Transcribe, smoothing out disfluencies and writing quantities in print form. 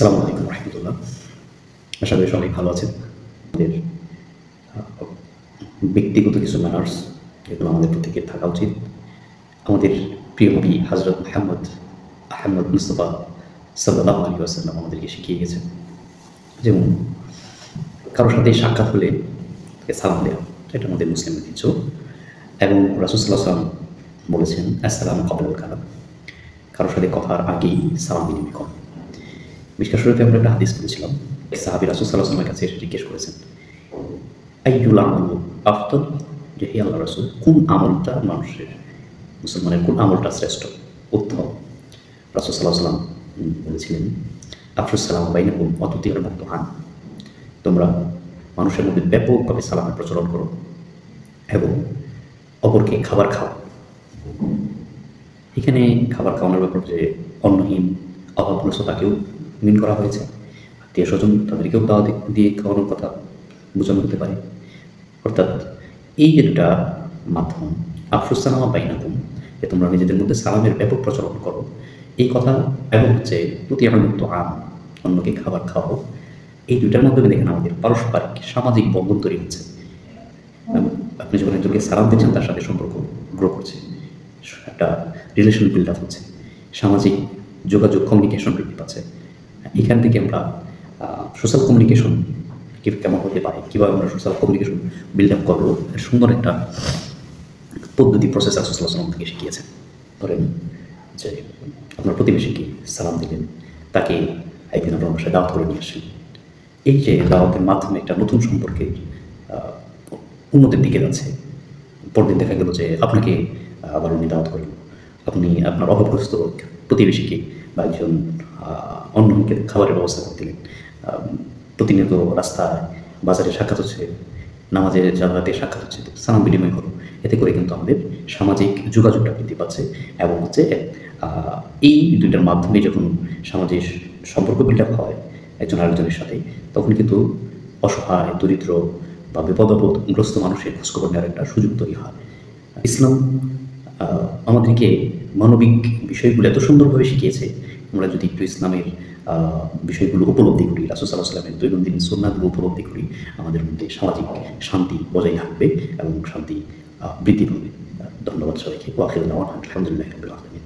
আসসালামু আলাইকুম রহমতুল্লাহ। আশা করি সবাই ভালো আছেন। আমাদের ব্যক্তিগত কিছু ম্যানার্স এগুলো আমাদের প্রত্যেকের থাকা উচিত। আমাদের প্রিয় নবী হযরত মুহাম্মদ আহমদ মুস্তাফা সাল্লাল্লাহু আলাইহি ওয়াসাল্লাম আমাদেরকে শিখিয়ে গেছেন, যেমন কারোর সাথে সাক্ষাৎ হলে তাকে সালাম দেওয়া, এটা আমাদের মুসলিম ঐতিহ্য। এবং রাসূল সাল্লাল্লাহু আলাইহি ওয়াসাল্লাম বলেছেন, আসসালামু ক্বাবলাল কালাম, কারোর সাথে কথার আগেই সালাম বিনিময় করা। মিশকাত শরীফে আমরা একটা হাদিস পড়েছিলাম, এক সাহাবী রাসূল সাল্লাল্লাহু আলাইহি ওয়াসাল্লামের কাছে এসে জিজ্ঞেস করেছেন, আইয়ুল আমালু আফদল, যে হে আল্লাহর রাসূল, কোন আমলটা মানুষের, মুসলমানের কোন আমলটা শ্রেষ্ঠ উত্তম? রাসূল সাল্লাল্লাহু আলাইহি ওয়াসাল্লাম বলেছিলেন, আফশুস সালাম বাইনাকুম ওয়া তুতিউল মুফতাহান, তোমরা মানুষের মধ্যে ব্যাপকভাবে সালামের প্রচলন করো এবং অপরকে খাবার খাও। এখানে খাবার খাওয়ানোর ব্যাপার যে অন্নহীন অভাবগ্রস্ত তাকেও মিন করা হয়েছে, আত্মীয় স্বজন তাদেরকেও দাওয়াত দিয়ে খাওয়ানোর কথা বোঝানো হতে পারে। অর্থাৎ এই যে দুটা মাধ্যম, আফসুস সালামা বাইনাকুম, যে তোমরা নিজেদের মধ্যে সালামের ব্যাপক প্রচলন করো, এই কথা, এবং হচ্ছে প্রতি মুক্ত আম, অন্যকে খাবার খাওয়াও, এই দুইটার মাধ্যমে দেখেন আমাদের পারস্পরিক সামাজিক বন্ধন তৈরি হচ্ছে। আপনি যখন একজনকে সালাম দিচ্ছেন তার সাথে সম্পর্ক গ্রো করছে, একটা রিলেশন বিল্ড আপ হচ্ছে, সামাজিক যোগাযোগ কমিউনিকেশন বৃদ্ধি পাচ্ছে। এখান থেকে আমরা সোশ্যাল কমিউনিকেশন কেমন হতে পারে, কীভাবে আমরা সোশ্যাল কমিউনিকেশন বিল্ড আপ করবো, সুন্দর একটা পদ্ধতি প্রসেস রাসূল সাল্লাল্লাহু আলাইহি ওয়াসাল্লাম থেকে শিখিয়েছেন। ধরেন যে আপনার প্রতিবেশীকে সালাম দিলেন, তাকে একদিন আপনার বাসায় দাওয়াত করে নিয়ে আসেন। এই যে দাওয়াতের মাধ্যমে একটা নতুন সম্পর্কের উন্নতির দিকে যাচ্ছে। পরদিন দেখা গেল যে আপনাকে আবার উনি দাওয়াত করলেন, আপনি আপনার অভাবগ্রস্ত প্রতিবেশীকে বা একজন অন্যকে খাবারের ব্যবস্থা করে দিলেন। প্রতিনিয়ত রাস্তায় বাজারে সাক্ষাৎ হচ্ছে, নামাজের জায়গাতে সাক্ষাৎ হচ্ছে, সালাম বিনিময় করো। এতে করে কিন্তু আমাদের সামাজিক যোগাযোগটা বৃদ্ধি পাচ্ছে এবং হচ্ছে এই দুইটার মাধ্যমে যখন সামাজিক সম্পর্ক বিল্ড আপ হয় একজন আরেকজনের সাথে, তখন কিন্তু অসহায়, দরিদ্র বা বিপদাপদগ্রস্ত মানুষের খোঁজখবর নেওয়ার একটা সুযোগ তৈরি হয়। ইসলাম আমাদেরকে মানবিক বিষয়গুলো এত সুন্দরভাবে শিখিয়েছে, আমরা যদি একটু ইসলামের বিষয়গুলো উপলব্ধি করি, রাসূল সাল্লাল্লাহু আলাইহি ওয়াসাল্লামের দৈনন্দিন সুন্নাহগুলো উপলব্ধি করি, আমাদের মধ্যে সামাজিক শান্তি বজায় থাকবে এবং শান্তি বৃদ্ধি পাবে। ধন্যবাদ সবাইকে। ওয়া আখিরু দাওয়ানা আলহামদুলিল্লাহি রাব্বিল আলামিন।